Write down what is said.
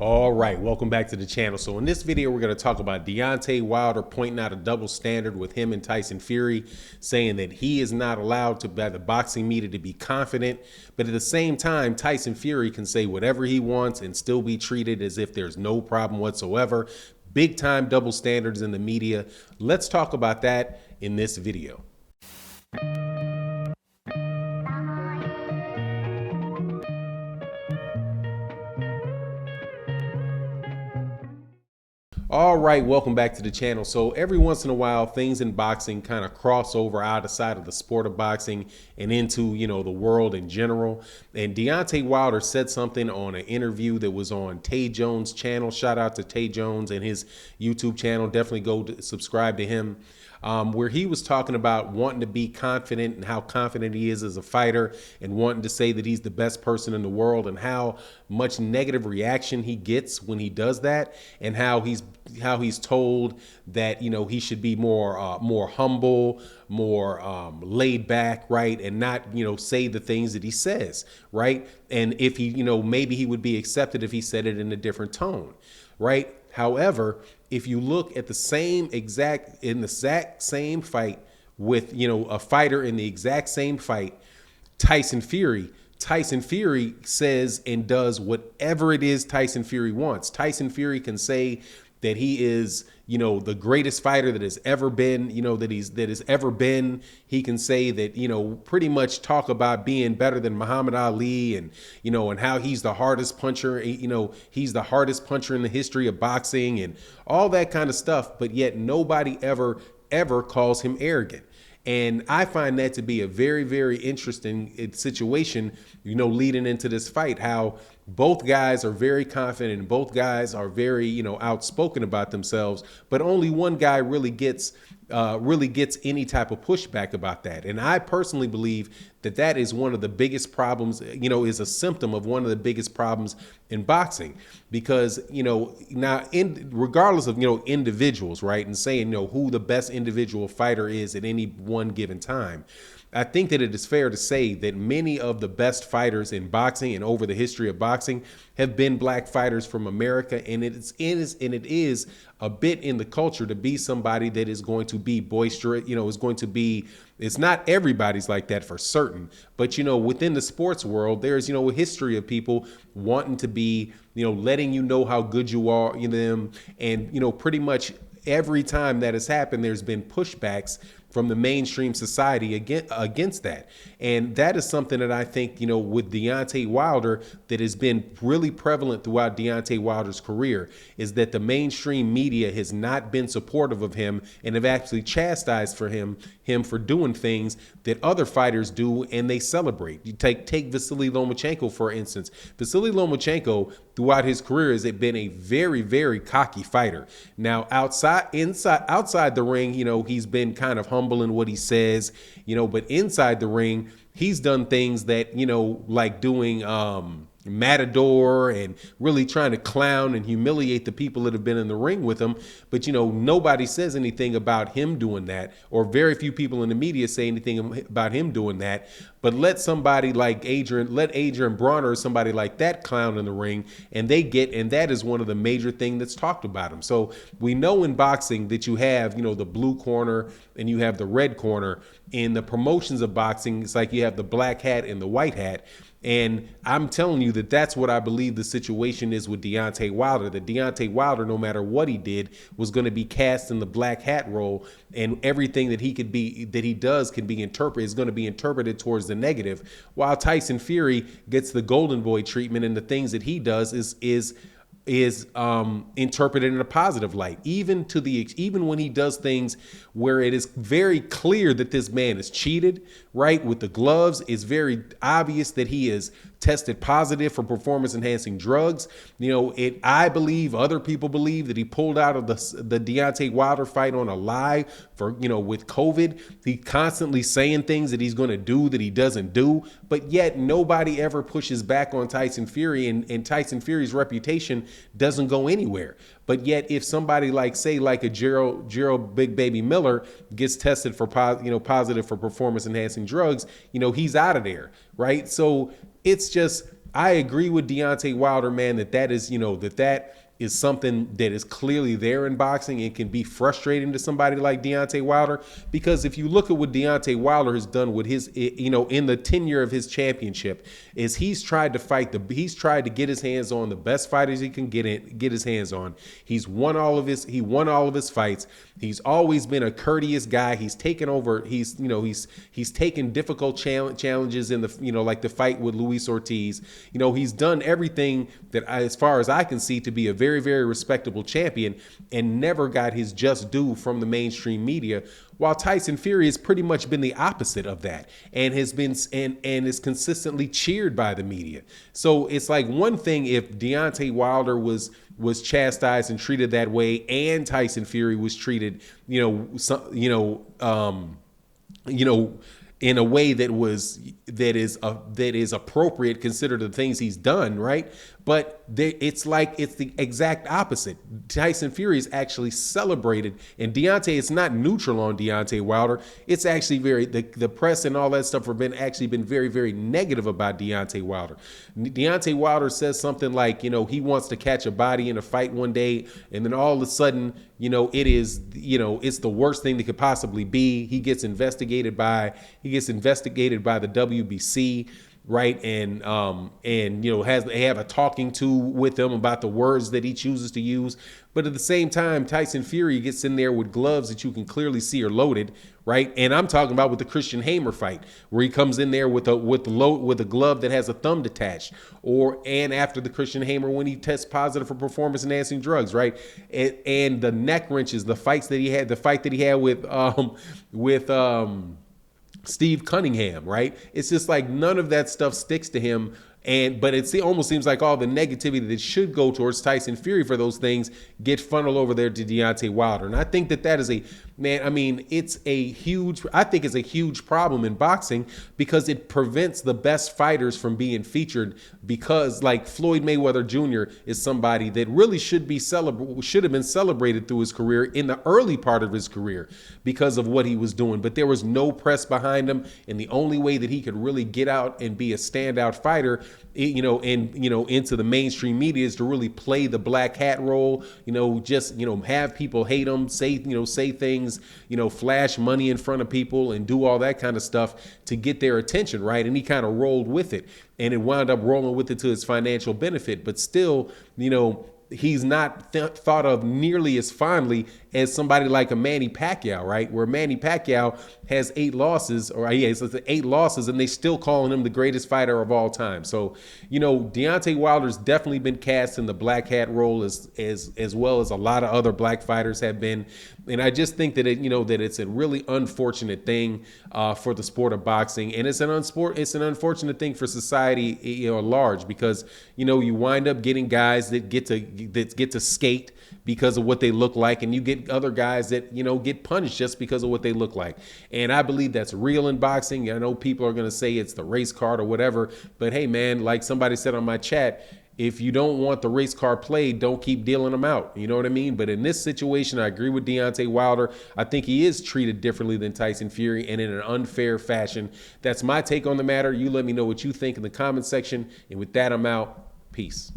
All right, welcome back to the channel. So in this video, we're going to talk about Deontay Wilder pointing out a double standard with him and Tyson Fury, saying that he is not allowed to, by the boxing media, to be confident. But at the same time, Tyson Fury can say whatever he wants and still be treated as if there's no problem whatsoever. Big time double standards in the media. Let's talk about that in this video. All right, welcome back to the channel. So every once in a while, things in boxing kind of cross over outside of the sport of boxing and into, the world in general. And Deontay Wilder said something on an interview that was on Tay Jones' channel. Shout out to Tay Jones and his YouTube channel. Definitely go subscribe to him. Where he was talking about wanting to be confident and how confident he is as a fighter and wanting to say that he's the best person in the world and how much negative reaction he gets when he does that, and how he's told that he should be more humble, more laid back, right, and not say the things that he says, right, and if he maybe he would be accepted if he said it in a different tone, right. However, if you look at the exact same fight with, a fighter in the exact same fight, Tyson Fury says and does whatever it is Tyson Fury wants. Tyson Fury can say that he is, the greatest fighter that has ever been, that has ever been. He can say that, pretty much talk about being better than Muhammad Ali and, and how he's the hardest puncher, he's the hardest puncher in the history of boxing and all that kind of stuff. But yet nobody ever calls him arrogant. And I find that to be a very, very interesting situation, leading into this fight, how both guys are very confident and both guys are very, outspoken about themselves, but only one guy really gets any type of pushback about that. And I personally believe that that is one of the biggest problems, is a symptom of one of the biggest problems in boxing, because, now regardless of, individuals, right, and saying, who the best individual fighter is at any one given time, I think that it is fair to say that many of the best fighters in boxing and over the history of boxing have been black fighters from America. And it is a bit in the culture to be somebody that is going to be boisterous, it's not everybody's like that for certain. But, within the sports world, there's, a history of people wanting to be, letting you know how good you are, them. And, pretty much every time that has happened, there's been pushbacks from the mainstream society against that. And that is something that I think, with Deontay Wilder, that has been really prevalent throughout Deontay Wilder's career, is that the mainstream media has not been supportive of him and have actually chastised him for doing things that other fighters do and they celebrate. You take Vasily Lomachenko, for instance. Vasily Lomachenko, throughout his career, has been a very, very cocky fighter. Now, outside the ring, he's been kind of humble in what he says, but inside the ring, he's done things that, like doing Matador and really trying to clown and humiliate the people that have been in the ring with him. But, nobody says anything about him doing that, or very few people in the media say anything about him doing that. But let somebody like Adrian Bronner or somebody like that clown in the ring, and that is one of the major things that's talked about him. So we know in boxing that you have, the blue corner and you have the red corner. In the promotions of boxing, it's like you have the black hat and the white hat. And I'm telling you that that's what I believe the situation is with Deontay Wilder, that Deontay Wilder, no matter what he did, was going to be cast in the black hat role, and everything that he does can be interpreted, is going to be interpreted towards the negative, while Tyson Fury gets the golden boy treatment, and the things that he does is interpreted in a positive light, even when he does things where it is very clear that this man is cheated, right? With the gloves, it's very obvious that he is tested positive for performance enhancing drugs. I believe, other people believe, that he pulled out of the Deontay Wilder fight on a lie for, with COVID. He constantly saying things that he's going to do that he doesn't do, but yet nobody ever pushes back on Tyson Fury, and Tyson Fury's reputation doesn't go anywhere. But yet, if somebody like a Gerald Big Baby Miller gets tested for positive for performance enhancing drugs, he's out of there, right? So it's just, I agree with Deontay Wilder, man, that is, that is something that is clearly there in boxing and can be frustrating to somebody like Deontay Wilder. Because if you look at what Deontay Wilder has done with his, in the tenure of his championship, is he's tried to get his hands on the best fighters he can get his hands on. He won all of his fights. He's always been a courteous guy. He's taken over. He's taken difficult challenges in the, like the fight with Luis Ortiz. He's done everything that, as far as I can see, to be a very, very respectable champion, and never got his just due from the mainstream media. While Tyson Fury has pretty much been the opposite of that, and has been and is consistently cheered by the media. So it's like one thing if Deontay Wilder was chastised and treated that way, and Tyson Fury was treated, in a way that is appropriate considered the things he's done, right? But it's the exact opposite. Tyson Fury is actually celebrated, and Deontay is not neutral on Deontay Wilder. It's actually the press and all that stuff have been very, very negative about Deontay Wilder. Deontay Wilder says something like, he wants to catch a body in a fight one day, and then all of a sudden, it's the worst thing that could possibly be. He gets investigated by the WBC. Right. And they have a talking to with him about the words that he chooses to use. But at the same time, Tyson Fury gets in there with gloves that you can clearly see are loaded. Right. And I'm talking about with the Christian Hamer fight, where he comes in there with a glove that has a thumb detached, and after the Christian Hamer when he tests positive for performance enhancing drugs. Right. And the neck wrenches, the fight that he had with Steve Cunningham, right? It's just like none of that stuff sticks to him. But it almost seems like all the negativity that should go towards Tyson Fury for those things get funneled over there to Deontay Wilder. And I think that is it's a huge problem in boxing, because it prevents the best fighters from being featured, because like Floyd Mayweather Jr. is somebody that really should have been celebrated through his career, in the early part of his career, because of what he was doing. But there was no press behind him, and the only way that he could really get out and be a standout fighter, into the mainstream media, is to really play the black hat role, have people hate him, say things, flash money in front of people and do all that kind of stuff to get their attention, right? And he kind of rolled with it, and it wound up rolling with it to his financial benefit. But still, he's not thought of nearly as fondly as somebody like a Manny Pacquiao, right? Where Manny Pacquiao has 8 losses, and they still calling him the greatest fighter of all time. So, Deontay Wilder's definitely been cast in the black hat role as well as a lot of other black fighters have been. And I just think that it's a really unfortunate thing for the sport of boxing, and it's an unfortunate thing for society at large, because you wind up getting guys that get to skate because of what they look like, and you get other guys that get punished just because of what they look like. And I believe that's real in boxing. I know people are going to say it's the race card or whatever, but hey man, like somebody said on my chat, if you don't want the race card played, don't keep dealing them out. You know what I mean? But in this situation, I agree with Deontay Wilder. I think he is treated differently than Tyson Fury, and in an unfair fashion. That's my take on the matter. You let me know what you think in the comment section. And with that, I'm out. Peace.